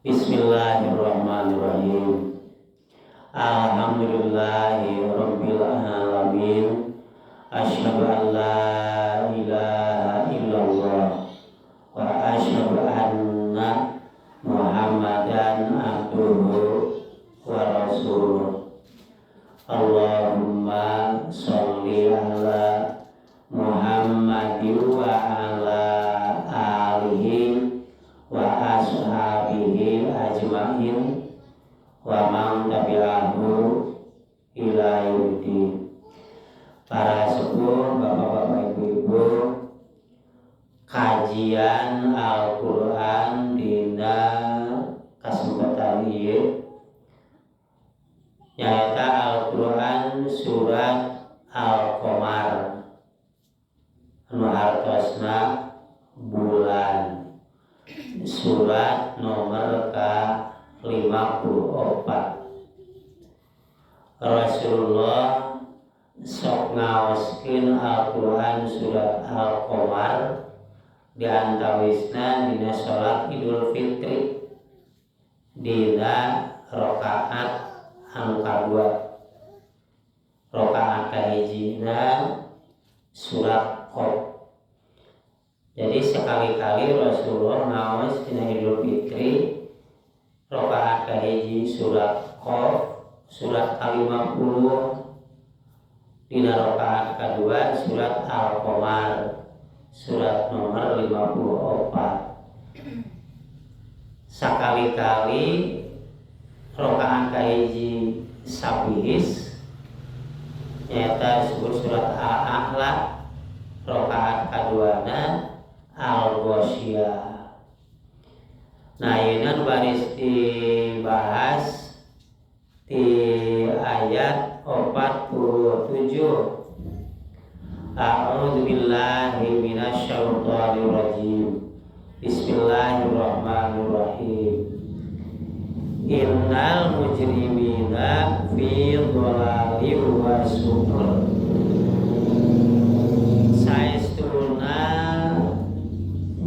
Bismillahirrahmanirrahim. Alhamdulillahirabbil alamin. Asyhadu an la ilaha illallah wa asyhadu anna Muhammadan abduhu wa rasuluh. Allahumma sholli ala Muhammadin wa ala alihi wa ashabihi ajmain wa man tabi'ahu ila yaumil. Para sepuh, bapak-bapak, ibu-ibu, kajian Al-Qur'an dina kasempatan ieu nyaeta Al-Qur'an surat Al-Qamar anu hartosna bulan, surat nomor ke-54. Rasulullah sok ngaoskeun Al-Qur'an surat Al-Qamar diantawisna dina salat Idul Fitri dina rakaat anu kadua. Rakaat kahijina surat Qaf. Jadi sekali-kali Rasulullah ngaos dina Idul Fitri rakaat kahiji surat Qaf, surat ke-50 dina rakaat kedua surat Al-Qamar, surat nomor 54. Sakali-kali rakaat kahiji sabihis nyaeta disebut surat Al-A'la, rakaat kaduana Al-Ghasyiyah. Nah, ini baris dibahas di ayat 47. A'udzu billahi minasyaitonir rajim. Bismillahirrahmanirrahim. Innal mujrimina fi dhalalin wa su'ur. Saestuna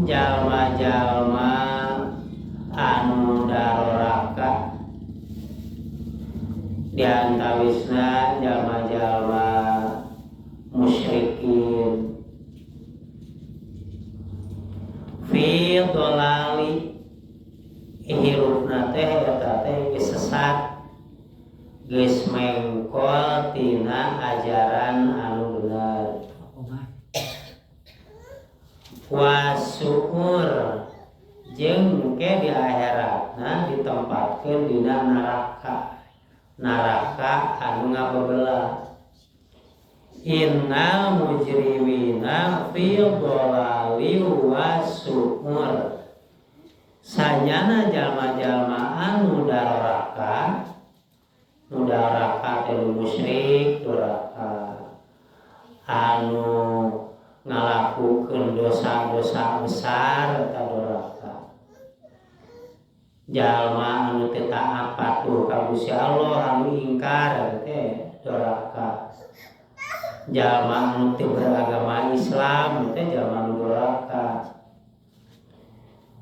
jalma-jalma anu daroraka diantawisna jalma-jalma musyrikin fi dhalali hirupna teh eta teh geus sesat, geus mengkol tina ajaran anu bener. Wasukur jeung ke di akhiratna ditempatkeun dina neraka anu ngabebelah. Innal mujrimina fi dhalalin wa su'ur. Sanyana jalma-jalma anu daroraka, nu daroraka teh musyrik, duraka anu ngalakukeun dosa-dosa besar eta duraka. Jalma anu teu taat patuh ka Gusti Allah, anu ingkar teh duraka. Jalma anu teu beragama Islam teh jalma anu duraka.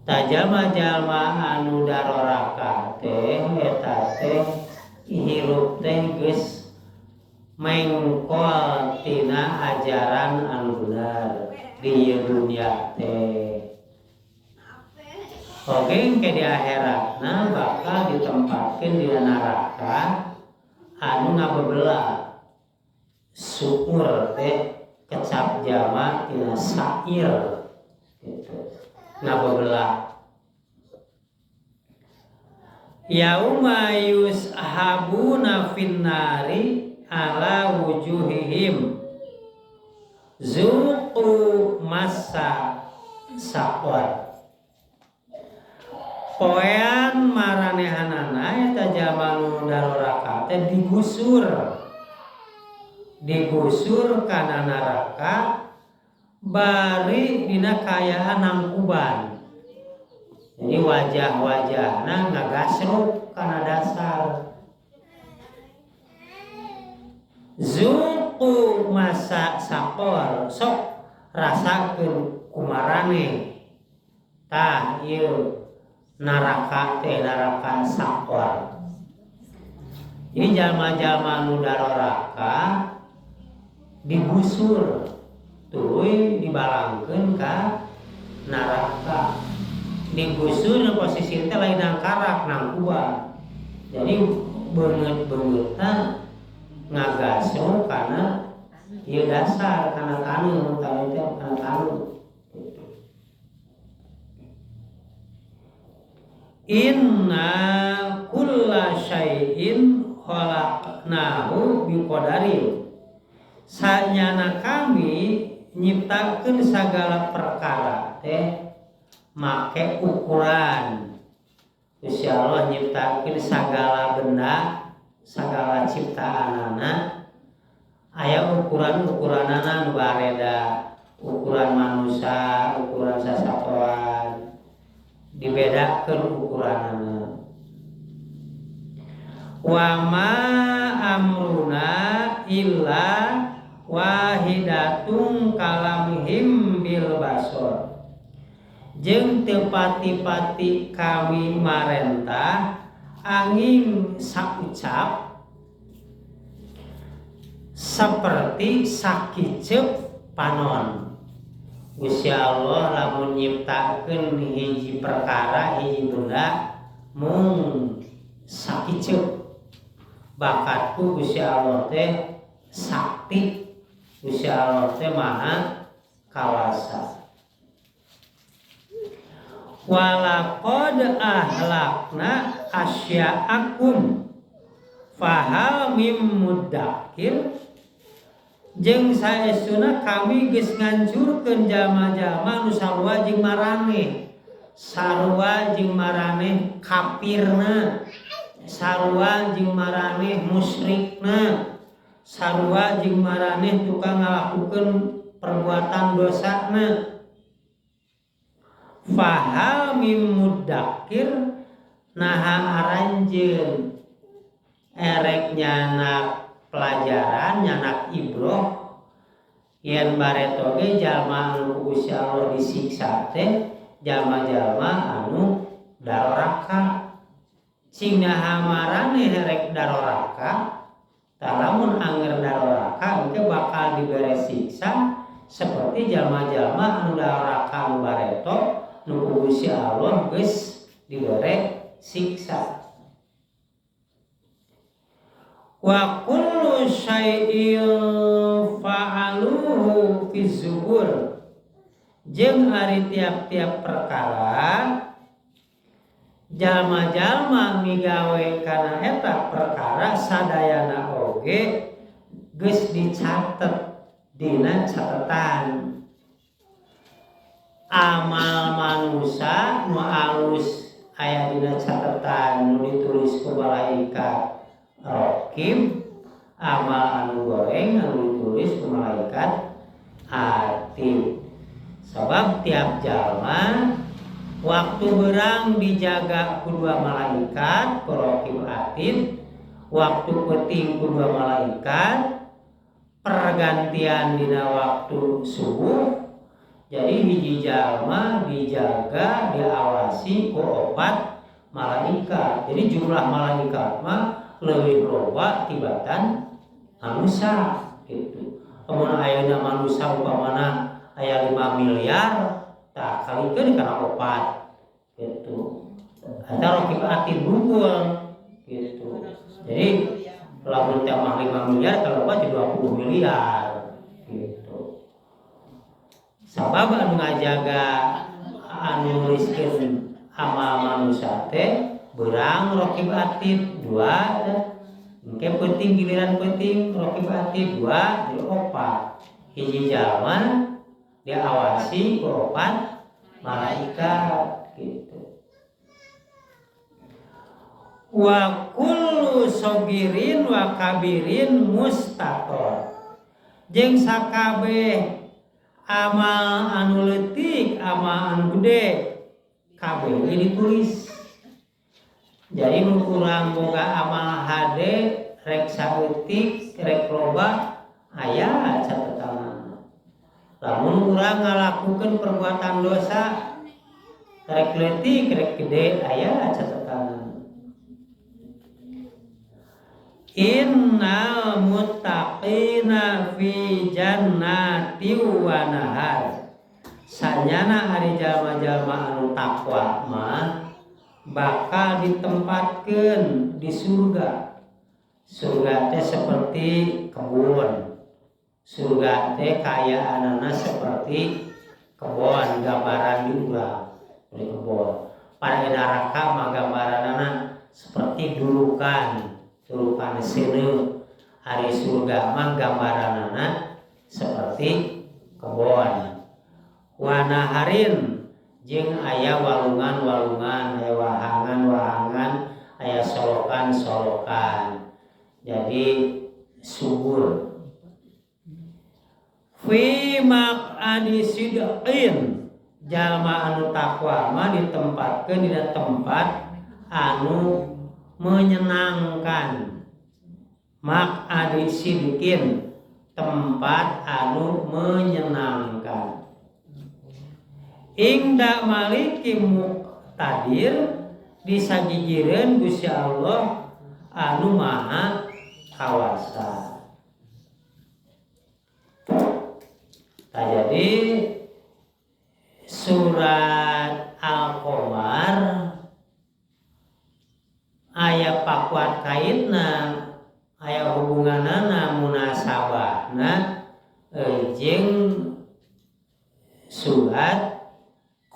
Jalma-jalma anu daroraka teh eta teh hirup teh geus mengkol tina ajaran anu bener di dunia teh. Oke, ke di akhiratna bakal ditempatkeun di neraka anu ngabebelah. Sukur teh kecap jama tina sa'ir gitu. Ngabebelah. Yauma yushabuna finnari ala wujuhihim zuqu massa saqar. Poean maranehanana eta jalma nu daroraka teh digusur kana neraka bari dina kayaan nangkuban. Jadi wajah-wajahna ngagasruk kana dasar. Zuqu masa saqar, sok rasakeun kumarane tah ieu naraka teh naraka sakor. Jadi jalma-jalma nu daroraka digusur tuluy dibalangkeun ka neraka. Digusur nu posisi teh lain nang karak nang kuat. Jadi beungeut-beungeutna ngagaso kana ieu dasar kana kanu teh kana kanu. Inna kulla syai'in khalaqnahu biqadarin. Sanyana kami nyiptakeun sagala perkara teh make ukuran. Gusti Allah nyiptakeun sagala benda, sagala ciptaanana aya ukuran-ukuranana nu bareda, ukuran manusia, ukuran sasatoan, dibedakeun ukuranana. Wa ma amruna illa wahidatun kalamhim bil basor. Jeung teu pati-pati kami marentah angin saucap seperti sakicep panon. Gusti Allah lamun nyiptakeun hiji perkara hiji benda mung sakicep. Bakatku Gusti Allah teh sakti, Gusti Allah teh maha kawasa. Walaqad ahlakna asya'akum fahal mim muddakir. Jeung saestuna kami geus ngancurkeun jalma-jalma nu sarua jeung maraneh. Sarua jeung maraneh kafirna, sarua jeung maraneh musyrikna, sarua jeung maraneh tukang ngalakukeun perbuatan dosana. Fahal mim muddakir naha aranjeun erek nyanak pelajaran nyanak ibroh yen bareto ge jalma anu Gusti Allah disiksa teh jalma-jalma anu daroraka. Sing naha maraneh erek daroraka tah lamun anger daroraka engke bakal dibere siksa seperti jalma-jalma anu daroraka anu bareto nu Gusti Allah geus dibere siksa. Wa kullu syai'in fa'aluhu fi zubur. Jeung ari tiap-tiap perkara jalma-jalma migawe kana eta perkara sadayana oge geus dicatet dina catatan. Amal manusia nu alus aya dina catatan nu ditulis ku malaikat Raqib, amal anu goreng anu ditulis ku malaikat Atid. Sabab tiap jalma waktu berang dijaga ku dua malaikat ku Raqib Atid, waktu penting ku dua malaikat, pergantian dina waktu subuh. Jadi hiji jalma dijaga diawasi ku opat malaikat. Jadi jumlah malaikat mah leuwih loba tibatan manusia gitu. Amun ayeuna manusia upamana aya 5 miliar tah kalikeun kana opat gitu. Eta Raqib Atid bungkul gitu. Jadi lamun teh mah 5 miliar kalau opat 20 miliar gitu. Sabab anu ngajaga anu nuliskeun amal manusia teh beurang Raqib Atid 2 engke penting giliran penting Raqib Atid 2 jadi 4. Hiji jalma diawasi ku 4 malaikat gitu. Wa kullu sagirin wa kabirin mustator. Jeung sakabeh amal anu leutik, amal anu gede kabeh ditulis. Jadi nu kurang boga amal hade rek saeutik rek loba aya catetanna. Lamun urang ngalakukeun perbuatan dosa rek leutik rek gede aya catatan. Innal muttaqina fi jannati wa nahar. Sanyana ari jalma-jalma anu takwa mah bakal ditempatkeun di surga. Surga teh seperti kebun. Surga teh kaayaanana seperti kebun, gambaran di urang di kebun. Para neraka mah gambaranana seperti durukan seuneu. Hari surga mah gambaranana seperti kebun. Wanaharin jeung aya walungan-walungan, aya wahangan-wahangan, aya solokan-solokan. Jadi subur. Fi maq'adi sidqin, jalma anu takwa mah ditempatkeun dina tempat anu menyenangkan. Maq'adi sidqin, tempat anu menyenangkan. Ingda maliki muqtadir, disagigireun Gusti Allah anu maha kawasa. Jadi surat Al-Qamar aya pakuat kaitna, aya hubunganana munasabahna jeung surat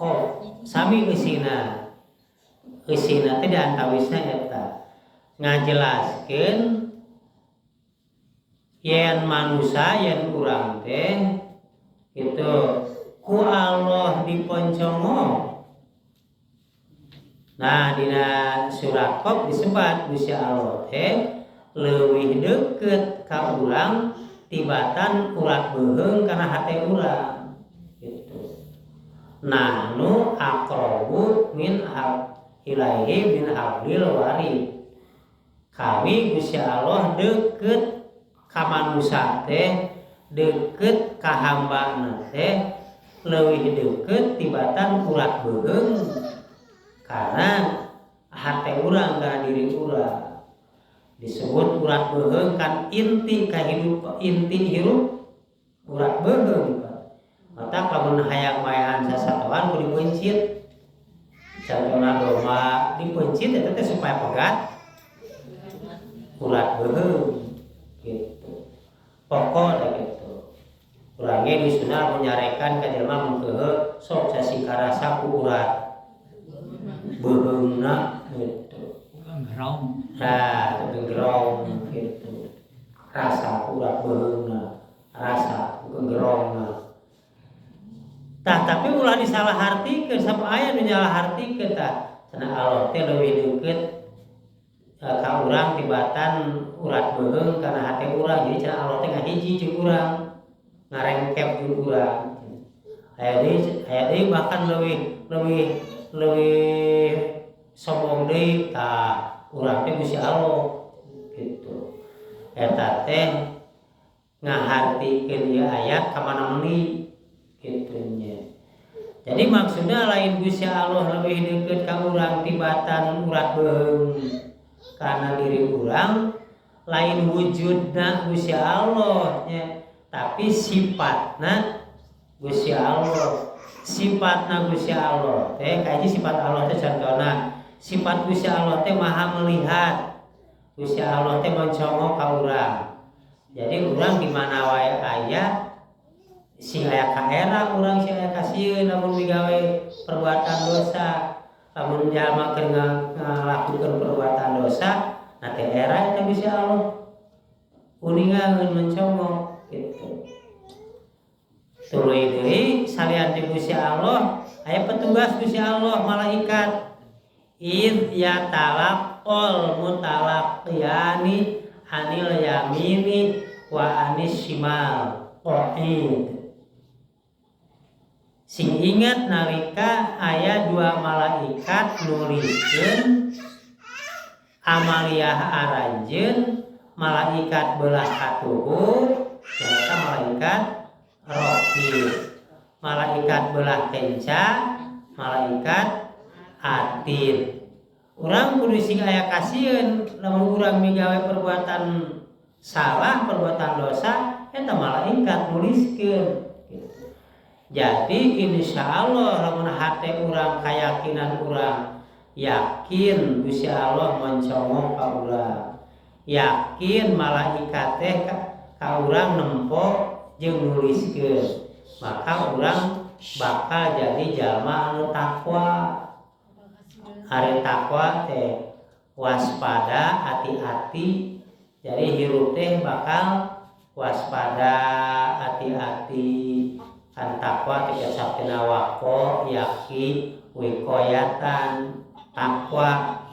Qaf. Sami eusina teh diantawisna eta ngajelaskeun yen manusia yen urang teh itu ku Allah diponcongo. Nah dina surat Qaf disebut Gusti Allah teh leuwih deukeut ka urang tibatan urat beuheung kana hate urang gitu. Nahnu aqrabu min ilaihi min hablil warid. Kami Gusti Allah deukeut ka manusia teh, deukeut ka hambana teh leuwih deukeut tibatan urat beuheung karena hate urang kana diri urang. Disebut urat beuheung kan inti kahidupan, inti hirup urat beuheung. Mata lamun hayang maehan sasatoan kudu dipencit. Contohna domba dipencit eta teh supaya pegat urat beuheung gitu. Pokok da gitu. Urang ge disunah menyarekan ka jelema mun keuheuh sok sasikarasa ku urat beuheungna gitu. Gerong. Nah, gerong gitu. Rasa urat beuheungna, rasa gerongna. Tah tapi ulah disalahartikeun, sapa aya nu nyalahartikeun tah. Cenah Allah teh leuwih deukeut ka urang tibatan urat beuheung kana hate urang. Jadi cenah Allah teh ngahiji jeung urang, ngarengkep jeung urang. Aya deui bahkan leuwih sombong deui tah urang teh Gusti Allah gitu. Eta teh ngahartikeun ieu ayat ka mana-mani gitunya. Jadi maksudnya lain Gusti Allah lebih deukeut ka urang tibatan urat beuheung kana diri urang, lain wujudna Gusti Allah nya, tapi sifatna Gusti Allah. Sifatna Gusti Allah teh kaji sifat Allah teh contohna sifat Gusti Allah teh maha melihat. Gusti Allah teh moncongo ka urang. Jadi urang di mana wae aya sing aya ka era urang sing aya ka sieun lamun migawe perbuatan dosa. Lamun jalma keur ngalakukeun perbuatan dosa, na teh era eta Gusti Allah uningan mencongo gitu. Tuluy deui salian ti Gusti Allah aya petugas Gusti Allah malaikat. Id yatalaqal mutalaqiyani anil yamini wa anis shimal qa'id. Sing ingat nalika aya dua malaikat nuliskeun amaliyah aranjeun, malaikat belah katuhur eta malaikat raqib, malaikat belah kenca malaikat atin. Urang kudu sing aya kasieun lamun urang migawe perbuatan salah, perbuatan dosa eta malaikat nuliskeun. Jadi insya Allah lamun hate urang kayakinan urang yakin Gusti Allah mencongong ka urang, yakin malaikat teh ka urang nempo jeung nuliskeun, maka urang bakal jadi jalma anu takwa. Hari takwa teh waspada, hati-hati. Jadi hirup teh bakal waspada, hati-hati. Kan takwa tiga sabtina wako, yaki, wikoyatan, takwa.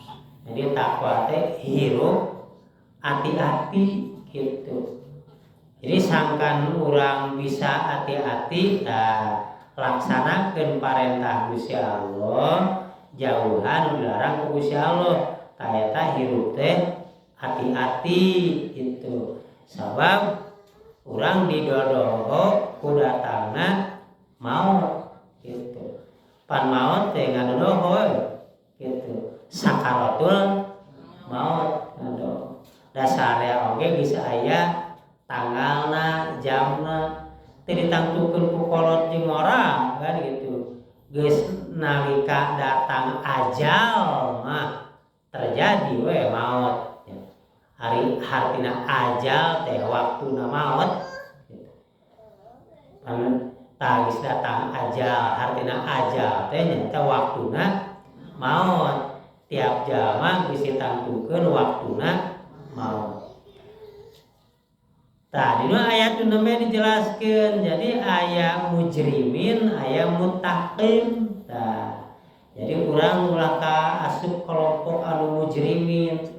Jadi takwa teh hirup, hati-hati gitu. Jadi sangkan orang bisa hati-hati, laksanakeun parentah Gusti Allah, jauhan dilarang ku Gusti Allah. Eta hirup teh hati-hati gitu. Sabab urang didodoho ku datangna maut gitu. Pan maut teh ngadodoho gitu. Sakaratul maut ngadodoho. Dasarnya oge bisa aya tanggalna, jamna, teu ditangtukeun ku kolot jeung orang kan gitu. Geus nalika datang ajal mah terjadi we maut. Hari hartina ajal teh waktuna maut. Tah geus datang ajal, hartina ajal teh nya waktuna maut. Tiap jalma geus ditangtukeun waktuna maut. Tah dina ayat 6 dijelaskeun, jadi aya mujrimin, aya muttaqin. Tah jadi urang ulah ka asup kelompok anu mujrimin.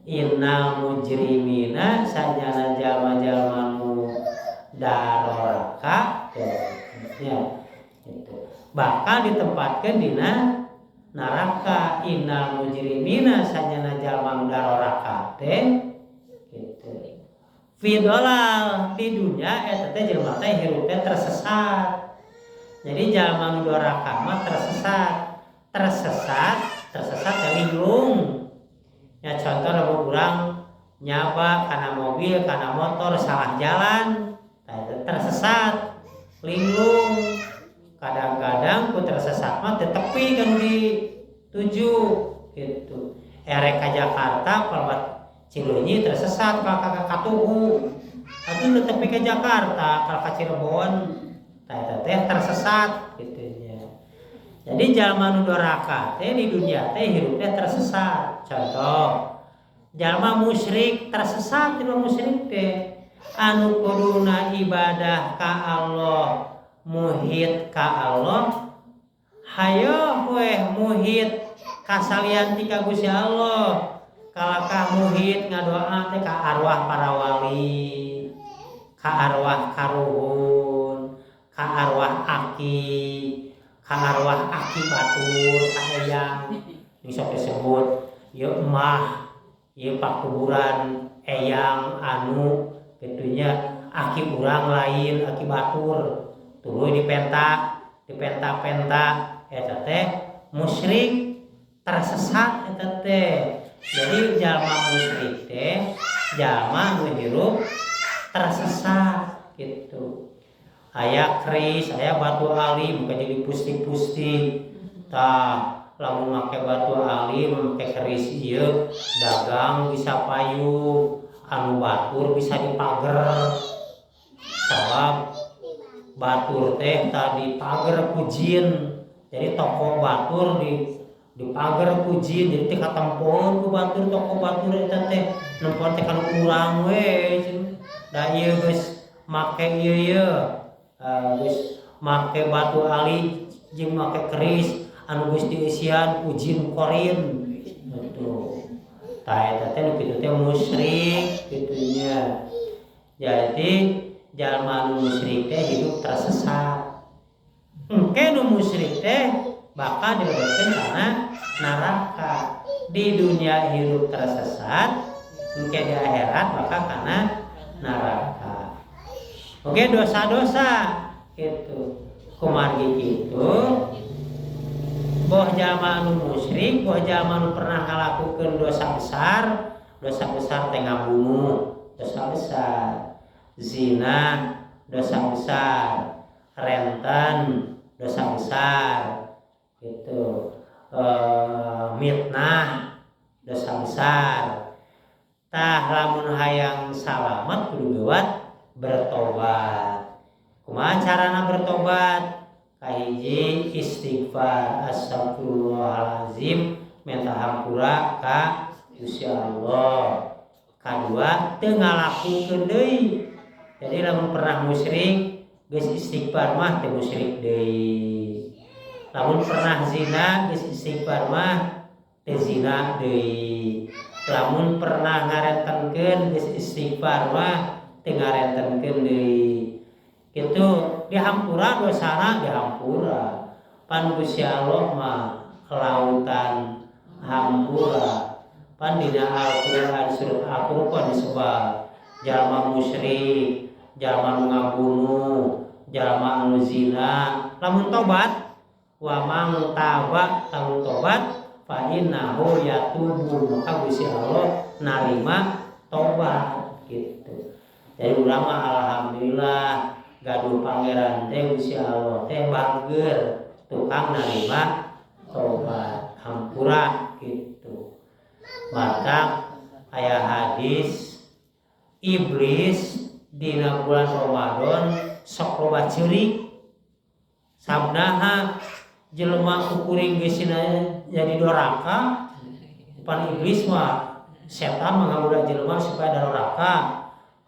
Innal mujrimina sajana jalma-jalma nu daroraka ya gitu. Bakal ditempatkeun dina neraka. Innal mujrimina sajana jalma nu daroraka teh gitu. Fidolal di dunia eta teh jelema teh hirup teh tersesat. Jadi jalma nu doraka mah tersesat teh linglung. Ya contoh lamun urang nyaba kana mobil, kana motor salah jalan, tersesat, linglung. Kadang-kadang ku tersesat mah teu tepi kan dituju gitu. Erek ka Jakarta palbat Cileunyi tersesat ka Tugu. Atuh teu tepi ka Jakarta, ka Cirebon. Tah teh tersesat gitu nya. Jadi jalma nu doraka teh di dunia teh hirup teh tersesat. Contoh, jalma musyrik tersesat, jalma musyrik teh anu kuduna ibadah ka Allah, muhid ka Allah. Hayo we muhid kasalian ti ka Gusti Allah. Kalakah muhid ngadoa teh ka arwah para wali, ka arwah karuhun, ka arwah aki, ka arwah aki batur, ka eyang ini sok disebut ieu emah, ieu pakuburan eyang anu gitunya aki urang lain aki batur tuluy dipenta eta teh musyrik tersesat eta teh. Jadi jalma musyrik teh jalma nu hirup tersesat gitu. Aya keris, aya batu alim ka jadi pusti-pusti. Tah lamun make batu alim, make keris ieu dagang bisa payu, anu batur bisa dipager. Sabab batur teh tadi pager ku jin. Jadi toko batur dipager ku jin, jadi teh katempoeun ku batur toko batur eta teh nempon teh kana urang we. Da ieu geus make ieu geus make batu ali jeung make keris anu geus dieusian ku jin korin gitu. Tah eta teh nu kitu teh musyrik kitu nya. Jadi jalma nu musyrik teh hidup tersesat. Engke nu musyrik teh bakal dilebetkeun kana neraka. Di dunia hidup tersesat, engke di akhirat bakal kana neraka. Oke, dosa-dosa gitu. Kumargi kitu boh jalma anu musyrik, boh jalma anu pernah ngalakukeun dosa besar teh ngabunuh, dosa besar, zina, dosa besar, rentan, dosa besar, gitu, mitnah, dosa besar. Tah lamun hayang salamet kudu geuwat bertobat. Kumaha carana bertobat? Kahiji istighfar, astagfirullahalazim, minta hampura ka Gusti Allah. Kadua teu ngalakukeun deui. Jadi lamun pernah musyrik geus istighfar mah teu musyrik deui. Lamun pernah zina geus istighfar mah teu zina deui. Lamun pernah ngarentenkeun geus istighfar mah teu ngarentenkeun deui. Kitu dihampura dosana dihampura. Pan Gusti Allah mah lautan hampura. Pan dina Al-Qur'an surat Al-Qur'an disebut jalma musyrik, jalma anu ngabunuh, jalma anu zina, lamun tobat wa mang taba lamun tobat fa innahu yatubu, maka Gusti Allah narima tobat gitu. Jadi urang mah alhamdulillah gaduh pangeran teh Gusti Allah teh bageur tukang narima tobat hampura gitu. Maka aya hadis iblis dina bulan Ramadan sok loba ceurik sabdaha jelema kukuring geus jadi doraka. Pan iblis mah setan mangabura jelema supaya doraka.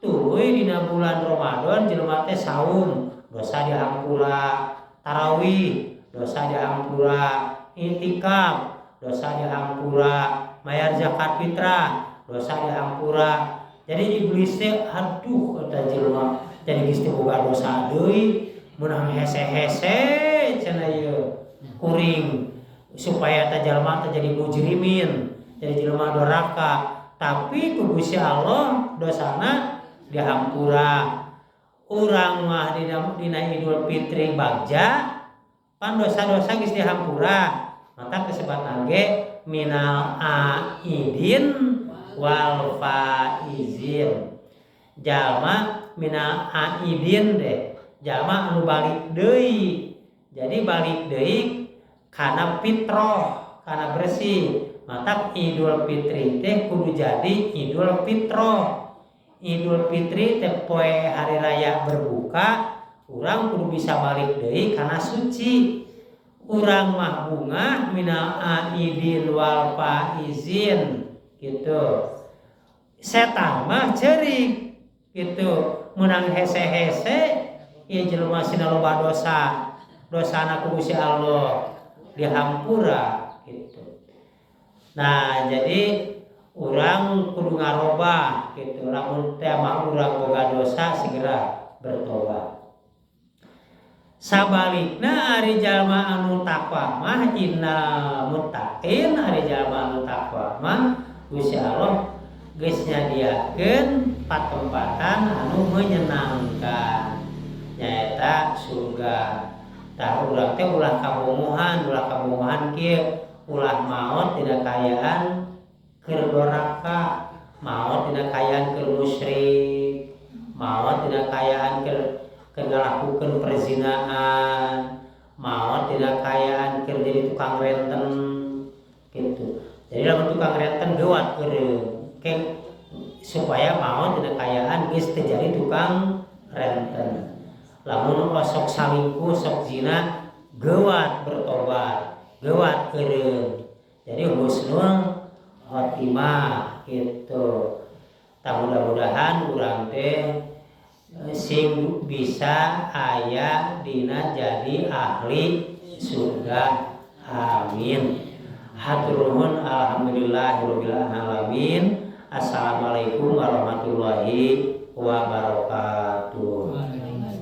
Tuluy dina bulan Ramadan jelema teh saum, dosa dihampura, tarawih, dosa dihampura, itikaf, dosa dihampura, mayar zakat fitrah, dosa dihampura. Jadi iblis teh aduh eta jelema jadi geus teu boga dosa deui, meunang hese-hese cenah ieu kuring supaya eta jelema teh jadi mujrimin, jadi jelema doraka. Tapi ku Gusti Allah dosana dihampura. Urang mah dina Idul Fitri bagja pan dosa-dosa geus dihampura. Mata kesebatan ge minal aidin wal faizin. Jalma minal aidin deh, jalma anu balik deui. Jadi balik deui kana fitrah, kana bersih. Mata Idul Fitri teh kudu jadi Idul Fitrah. Idul Fitri teh poe hari raya berbuka, urang kudu bisa balik deui kana suci. Urang mah bunga minal aidin wal faizin gitu. Setan mah ceurik gitu. Meunang hese-hese ieu jelema sina loba dosa. Dosana ku Gusti Allah dihampura gitu. Nah, jadi urang kudu ngarobah gitu. Lamun teh mah urang boga dosa segera bertobat. Sabalikna ari jalma anu takwa mah innal muttaqin, ari jalma anu takwa mah Gusti Allah geus nyadiakeun patempatan anu menyenangkan nyaeta surga. Tah urang teh ulah kabunguhan kieu, ulah maot tina kayaan keur doraka, maot tina kayaan keur musyrik, maot tina kayaan keur ngalakukeun perzinaan, maot tina kayaan keur jadi tukang renten gitu. Jadi lamun tukang renten geuwat eureun supaya maot tina kayaan geus teu jadi tukang renten. Lamun sok salingkuh, sok zina, geuwat bertobat, geuwat eureun. Jadi husnul khotimah gitu. Mudah-mudahan urang teh sing bisa aya dina jadi ahli surga. Amin. Hatur nuhun, alhamdulillahirabbil alamin. Assalamualaikum warahmatullahi wabarakatuh.